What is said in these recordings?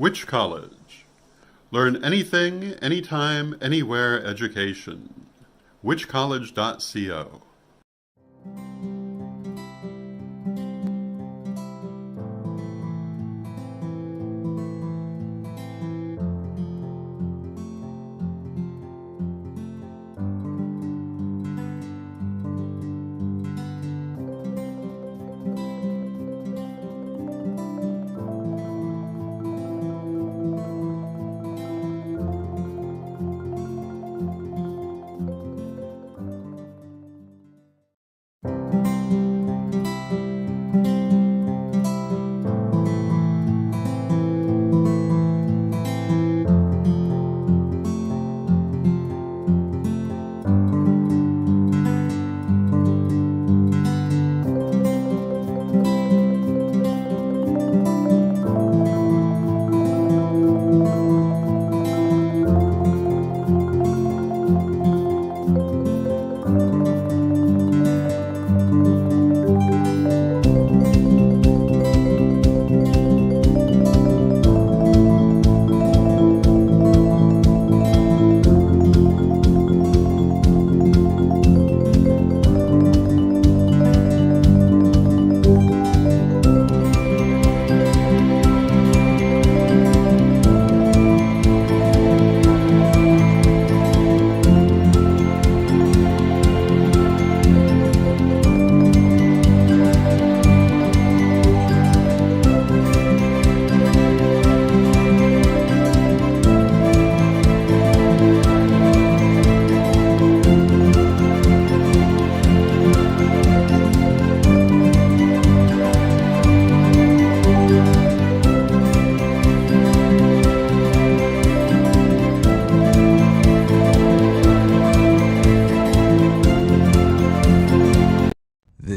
Which college? Learn anything, anytime, anywhere education. Whichcollege.co.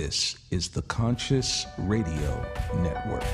This is the Conscious Radio Network.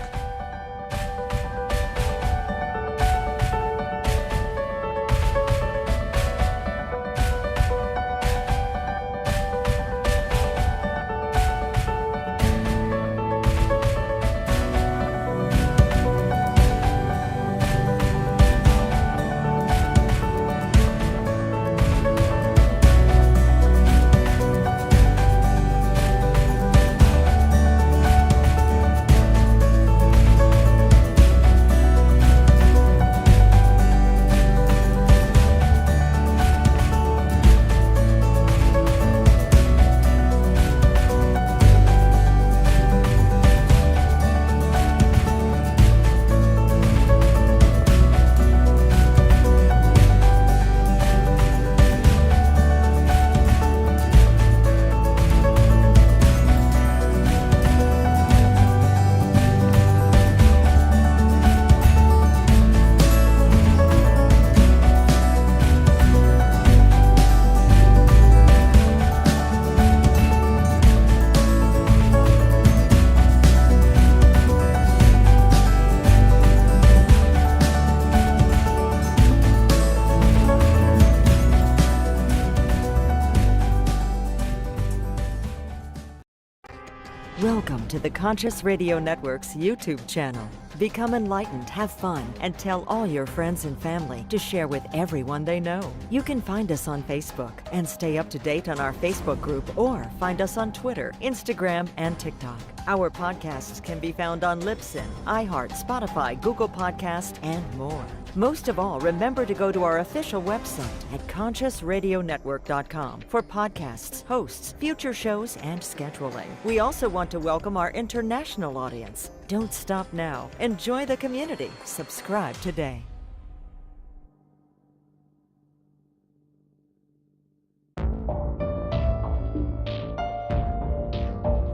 Welcome to the Conscious Radio Network's YouTube channel. Become enlightened, have fun, and tell all your friends and family to share with everyone they know. You can find us on Facebook and stay up to date on our Facebook group, or find us on Twitter, Instagram, and TikTok. Our podcasts can be found on Libsyn, iHeart, Spotify, Google Podcast, and more. Most of all, remember to go to our official website at conciousradionetwork.com for podcasts, hosts, future shows, and scheduling. We also want to welcome our international audience. Don't stop now. Enjoy the community. Subscribe today.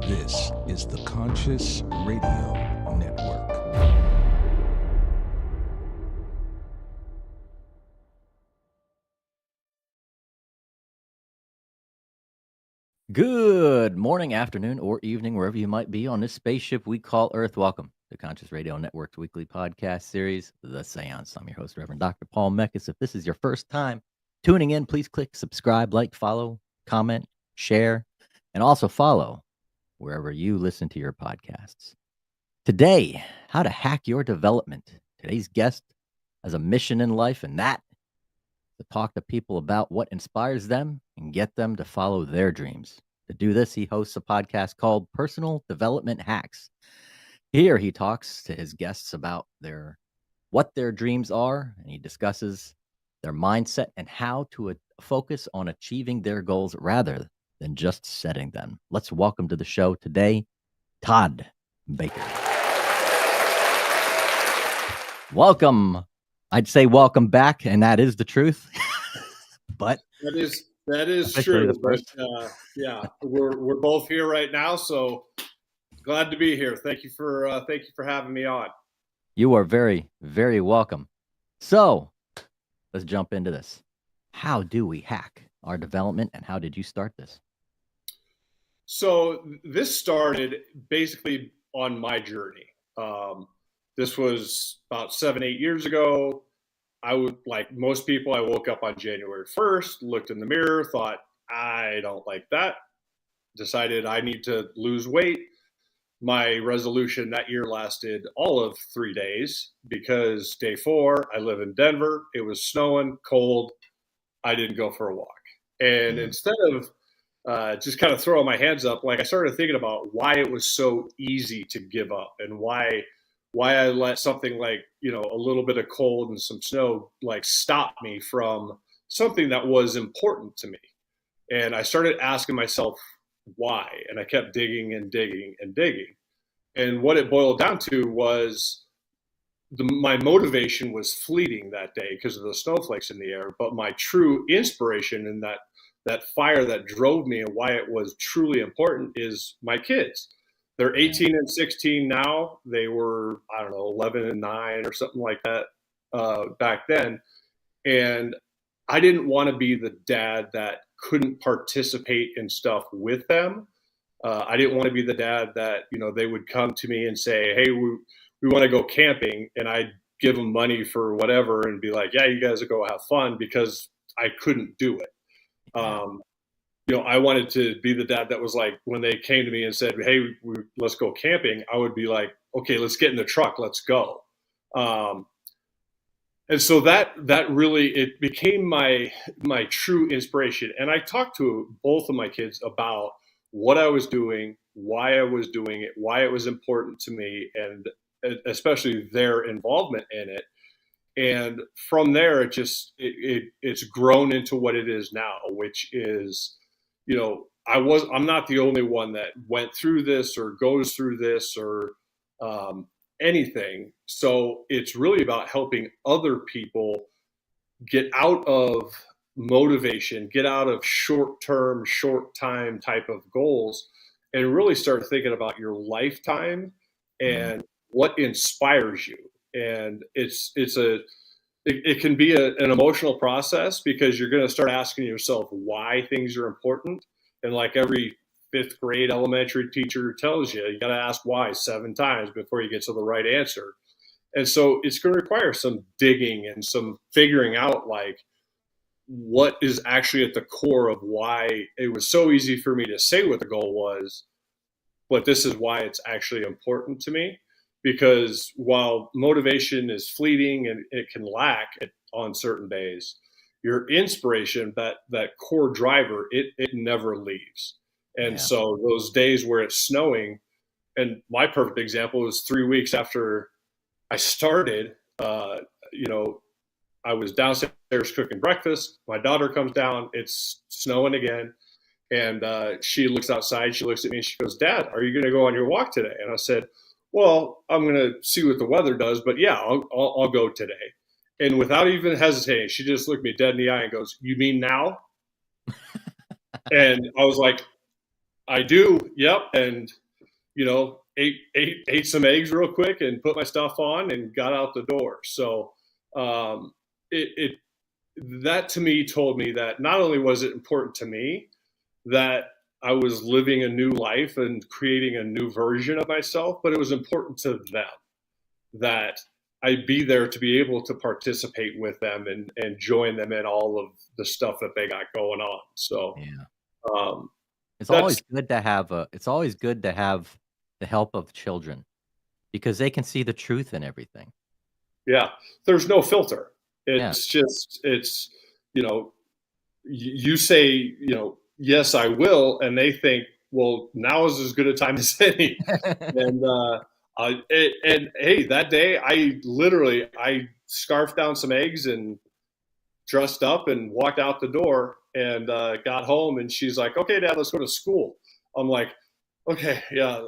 This is the Conscious Radio Network. Good morning, afternoon, or evening, wherever you might be on this spaceship we call Earth. Welcome to Conscious Radio Network's weekly podcast series, The Seance. I'm your host, Reverend Dr. Paul Meckes. If this is your first time tuning in, please click subscribe, like, follow, comment, share, and also follow wherever you listen to your podcasts. Today, how to hack your development Today's guest has a mission in life, and that to talk to people about what inspires them and get them to follow their dreams. To do this, he hosts a podcast called Personal Development Hacks. Here he talks to his guests about what their dreams are, and he discusses their mindset and how to focus on achieving their goals rather than just setting them. Let's welcome to the show today, Todd Baker. Welcome. I'd say welcome back, and that is the truth. But that is true. But yeah, we're both here right now, so glad to be here. Thank you for having me on. You are very, very welcome. So let's jump into this. How do we hack our development, and how did you start this? So this started basically on my journey. This was about 7-8 years ago. I would, like most people, I woke up on January 1st, looked in the mirror, thought, I don't like that. Decided I need to lose weight. My resolution that year lasted all of 3 days because day 4, I live in Denver. It was snowing, cold. I didn't go for a walk. And instead of just kind of throwing my hands up, like I started thinking about why it was so easy to give up and why I let something like, a little bit of cold and some snow like stop me from something that was important to me. And I started asking myself why, and I kept digging and digging and digging. And what it boiled down to was my motivation was fleeting that day because of the snowflakes in the air, but my true inspiration and that fire that drove me and why it was truly important is my kids. They're 18 and 16 now. They were, 11 and 9 or something like that back then. And I didn't want to be the dad that couldn't participate in stuff with them. I didn't want to be the dad that, they would come to me and say, hey, we want to go camping. And I'd give them money for whatever and be like, yeah, you guys will go have fun, because I couldn't do it. I wanted to be the dad that was like, when they came to me and said, hey, let's go camping, I would be like, okay, let's get in the truck, let's go. And so that really, it became my true inspiration. And I talked to both of my kids about what I was doing, why I was doing it, why it was important to me, and especially their involvement in it. And from there, it's grown into what it is now, which is, I'm not the only one that went through this or goes through this or anything. So it's really about helping other people get out of motivation, get out of short-term, short-time type of goals, and really start thinking about your lifetime and what inspires you. And it can be an emotional process, because you're going to start asking yourself why things are important. And like every 5th grade elementary teacher tells you, you got to ask why 7 times before you get to the right answer. And so it's going to require some digging and some figuring out like what is actually at the core of why it was so easy for me to say what the goal was, but this is why it's actually important to me. Because while motivation is fleeting and it can lack on certain days, your inspiration, that core driver, it never leaves. And so those days where it's snowing, and my perfect example was 3 weeks after I started, I was downstairs cooking breakfast. My daughter comes down, it's snowing again. And she looks outside, she looks at me and she goes, Dad, are you going to go on your walk today? And I said, well, I'm going to see what the weather does, but yeah, I'll go today. And without even hesitating, she just looked me dead in the eye and goes, you mean now? And I was like, I do. Yep. And, ate some eggs real quick and put my stuff on and got out the door. So that to me told me that not only was it important to me that I was living a new life and creating a new version of myself, but it was important to them that I be there to be able to participate with them and join them in all of the stuff that they got going on. So it's always good to have the help of children, because they can see the truth in everything. Yeah. There's no filter. Yeah. It's just, it's, you know, you say, yes, I will. And they think, well, now is as good a time as any. And, and hey, that day I scarfed down some eggs and dressed up and walked out the door and got home. And she's like, okay, Dad, let's go to school. I'm like, okay, yeah,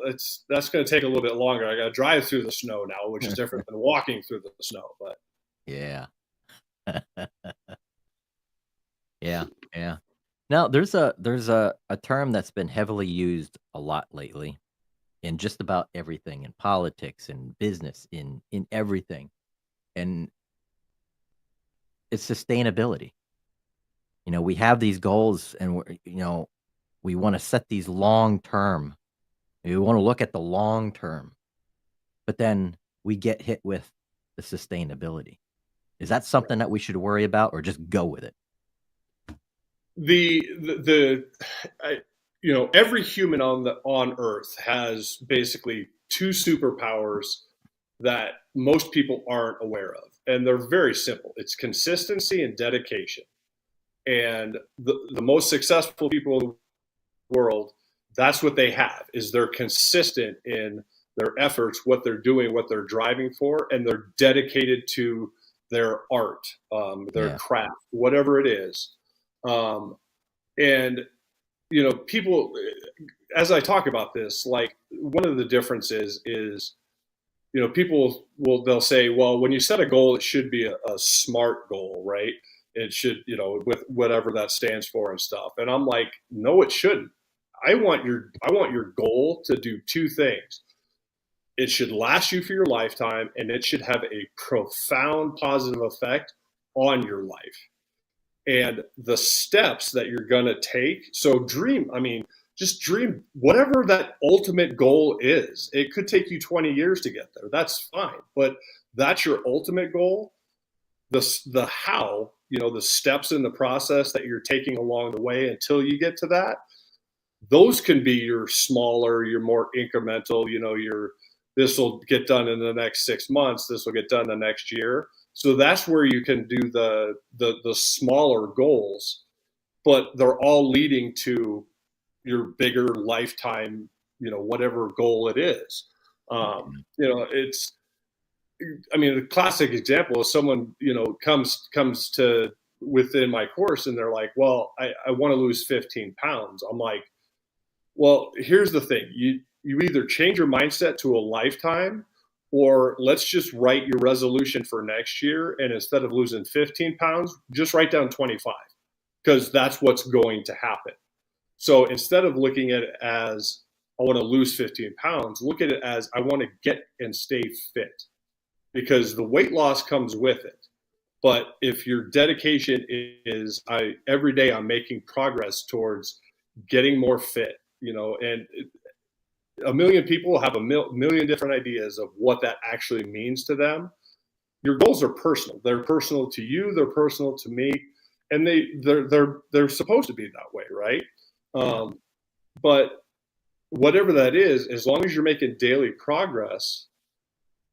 that's going to take a little bit longer. I got to drive through the snow now, which is different than walking through the snow. But Yeah. Yeah. Yeah. Now there's a term that's been heavily used a lot lately in just about everything, in politics, in business, in everything. And it's sustainability. We have these goals and we want to set these long term. We want to look at the long term, but then we get hit with the sustainability. Is that something that we should worry about or just go with it? the I, every human on Earth has basically two superpowers that most people aren't aware of, and they're very simple. It's consistency and dedication. And the most successful people in the world, that's what they have, is they're consistent in their efforts, what they're doing, what they're driving for, and they're dedicated to their art, their Yeah. craft, whatever it is. um, and people, as I talk about this, like, one of the differences is, they'll say, well, when you set a goal, it should be a smart goal, right? It should, with whatever that stands for and stuff. And I'm like, no, it shouldn't. I want your goal to do two things. It should last you for your lifetime, and it should have a profound positive effect on your life. And the steps that you're going to take. So just dream whatever that ultimate goal is. It could take you 20 years to get there. That's fine. But that's your ultimate goal. The how, the steps in the process that you're taking along the way until you get to that, those can be your smaller, your more incremental, this will get done in the next 6 months. This will get done the next year. So that's where you can do the smaller goals, but they're all leading to your bigger lifetime, whatever goal it is. It's, the classic example is someone, comes to within my course and they're like, well, I want to lose 15 pounds. I'm like, well, here's the thing. You either change your mindset to a lifetime, or let's just write your resolution for next year. And instead of losing 15 pounds, just write down 25, because that's what's going to happen. So instead of looking at it as, I want to lose 15 pounds, look at it as, I want to get and stay fit, because the weight loss comes with it. But if your dedication is, every day I'm making progress towards getting more fit, and a million people have a million different ideas of what that actually means to them. Your goals are personal. They're personal to you. They're personal to me, and they're supposed to be that way, right? But whatever that is, as long as you're making daily progress,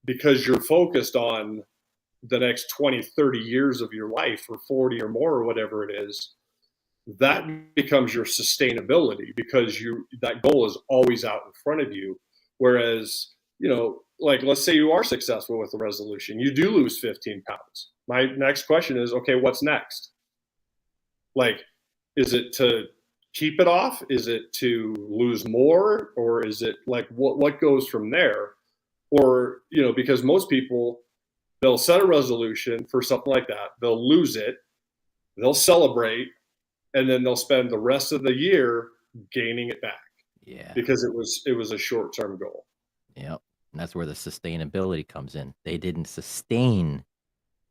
because you're focused on the next 20, 30 years of your life, or 40 or more, or whatever it is, that becomes your sustainability, because that goal is always out in front of you. Whereas, like, let's say you are successful with the resolution, you do lose 15 pounds. My next question is, okay, what's next? Like, is it to keep it off? Is it to lose more? Or is it like, what goes from there? Or, because most people, they'll set a resolution for something like that. They'll lose it. They'll celebrate. And then they'll spend the rest of the year gaining it back. Yeah. Because it was a short-term goal. Yep. And that's where the sustainability comes in. They didn't sustain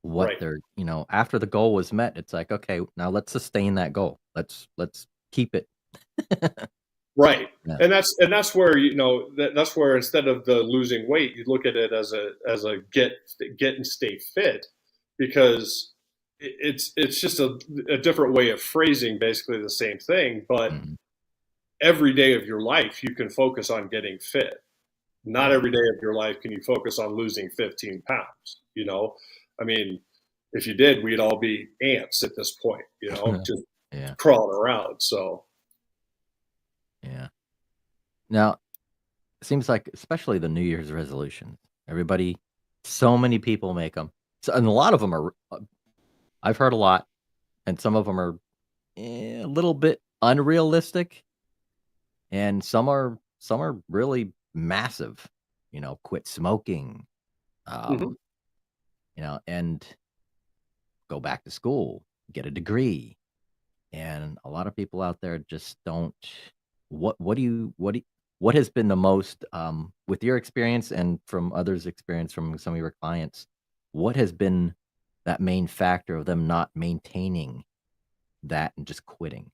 what Right. they're, after the goal was met, it's like, okay, now let's sustain that goal. Let's keep it. Right. Yeah. And that's where, that's where, instead of the losing weight, you look at it as a get and stay fit, because it's just a different way of phrasing basically the same thing. But Mhm. every day of your life, you can focus on getting fit. Not every day of your life can you focus on losing 15 pounds. you know? I mean, if you did, we'd all be ants at this point, just Yeah. crawling around. So, Yeah. Now, it seems like, especially the New Year's resolutions, everybody, so many people make them. So, and a lot of them are, I've heard a lot, and some of them are a little bit unrealistic, and some are really massive. Quit smoking, mhm. um, and go back to school, get a degree. And a lot of people out there just don't. What has been the most, with your experience and from others' experience from some of your clients? What has been that main factor of them not maintaining that and just quitting?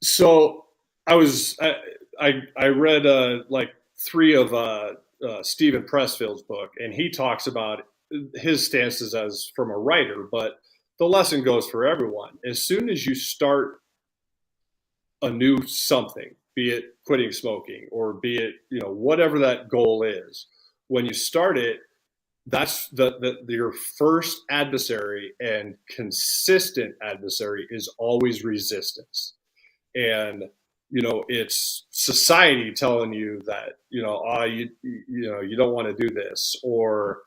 So I read like three of Stephen Pressfield's book, and he talks about his stances as from a writer, but the lesson goes for everyone. As soon as you start a new something, be it quitting smoking or be it whatever that goal is, when you start it, that's your first adversary and consistent adversary is always resistance. And it's society telling you that you don't want to do this, or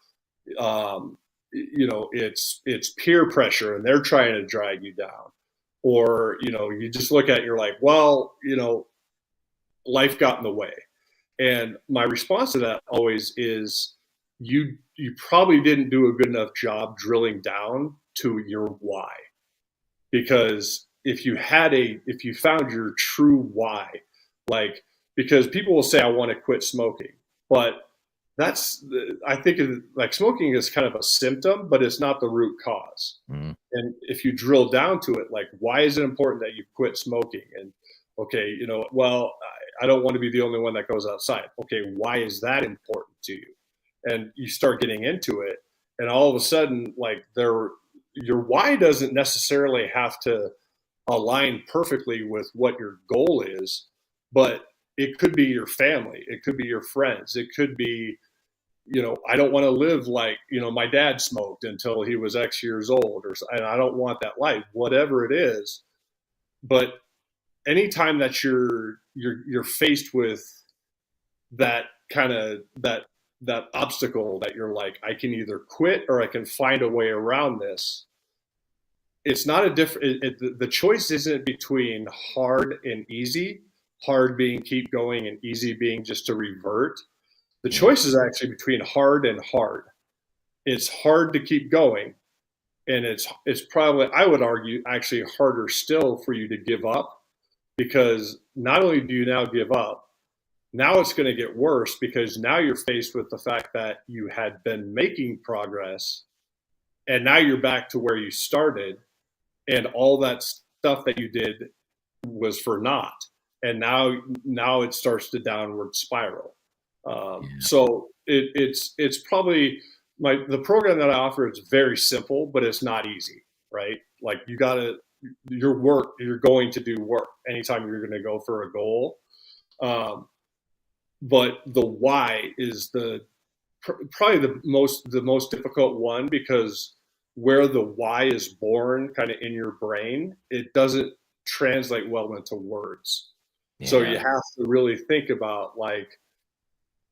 it's peer pressure and they're trying to drag you down, or you just look at it, you're like, well, life got in the way. And my response to that always is, you probably didn't do a good enough job drilling down to your why. Because if you found your true why, like, because people will say, I want to quit smoking, but I think like smoking is kind of a symptom, but it's not the root cause. Mm, And if you drill down to it, like, why is it important that you quit smoking? And okay, well, I don't want to be the only one that goes outside. Okay, why is that important to you? And you start getting into it, and all of a sudden, like, your why doesn't necessarily have to align perfectly with what your goal is, but it could be your family, it could be your friends, it could be, I don't want to live like, my dad smoked until he was X years old, and I don't want that life, whatever it is. But anytime that you're faced with that kind of that obstacle, that you're like, I can either quit or I can find a way around this. It's not a different. The choice isn't between hard and easy. Hard being keep going, and easy being just to revert. The yeah. choice is actually between hard and hard. It's hard to keep going, and it's probably, I would argue, actually harder still for you to give up, because not only do you now give up, now it's going to get worse, because now you're faced with the fact that you had been making progress, and now you're back to where you started, and all that stuff that you did was for naught, and now it starts to downward spiral. Yeah. So it's probably, the program that I offer is very simple, but it's not easy, right? Like, you're going to do work anytime you're going to go for a goal. But the why is probably the most difficult one, because where the why is born kind of in your brain, it doesn't translate well into words. So Yeah. you have to really think about, like,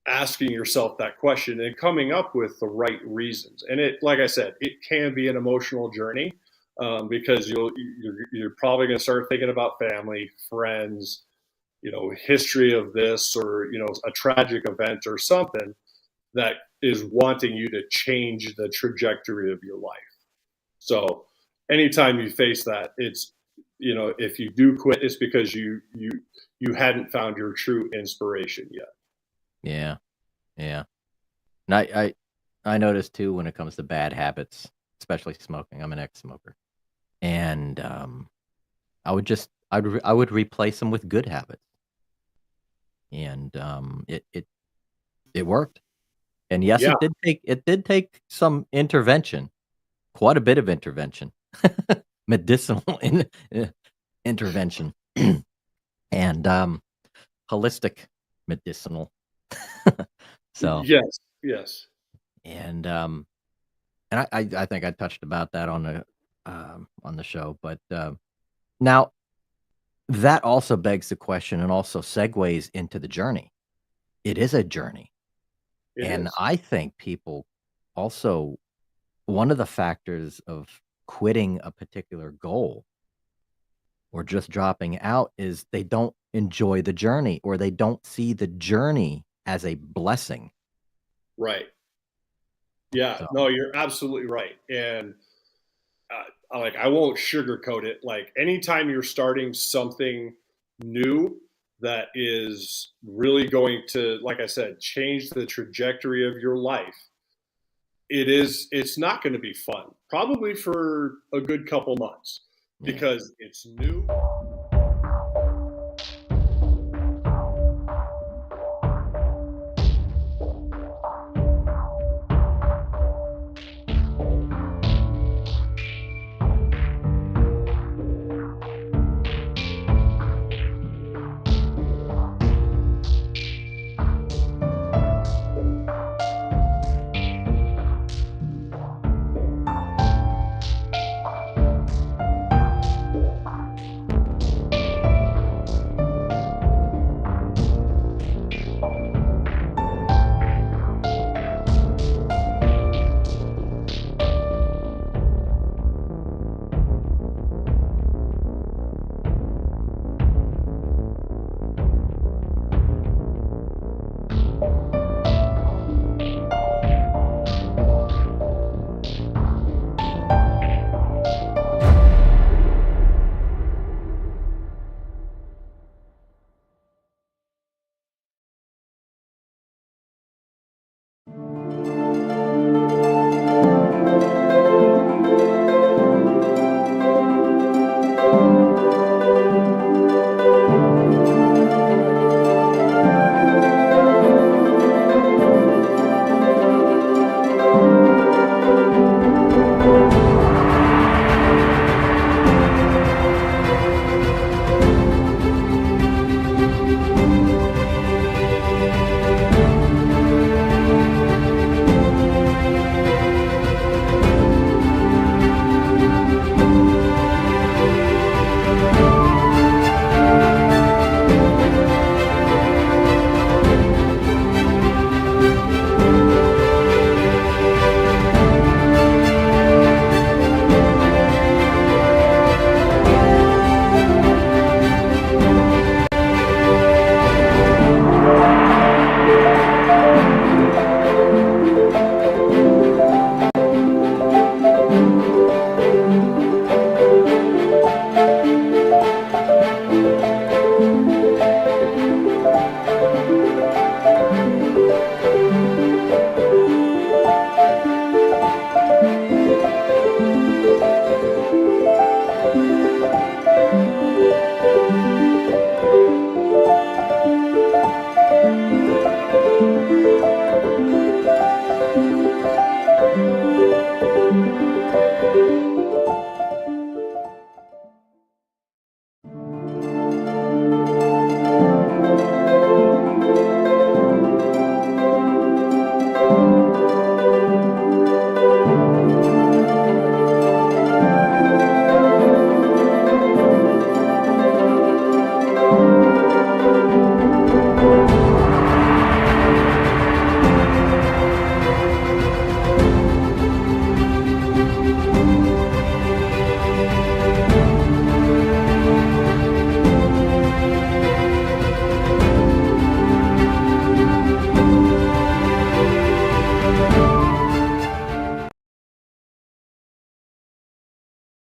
asking yourself that question and coming up with the right reasons. And it, like I said, it can be an emotional journey, because you're probably going to start thinking about family, friends, history of this, or a tragic event or something that is wanting you to change the trajectory of your life. So anytime you face that, it's, if you do quit, it's because you hadn't found your true inspiration yet. Yeah. Yeah. And I notice too, when it comes to bad habits, especially smoking. I'm an ex-smoker, and I would replace them with good habits, and it worked. And yes, Yeah. it did take some intervention, quite a bit of intervention, medicinal intervention, and holistic medicinal. So Yes. Yes. And I think I touched about that on the show, but now that also begs the question and also segues into the journey. It is a journey, It and is. I think people also one of the factors of quitting a particular goal or just dropping out is they don't enjoy the journey or they don't see the journey as a blessing. Right. Yeah. So, No, you're absolutely right. And I won't sugarcoat it. Like anytime you're starting something new that is really going to, like I said, change the trajectory of your life, it's not going to be fun, probably for a good couple months yeah. because it's new.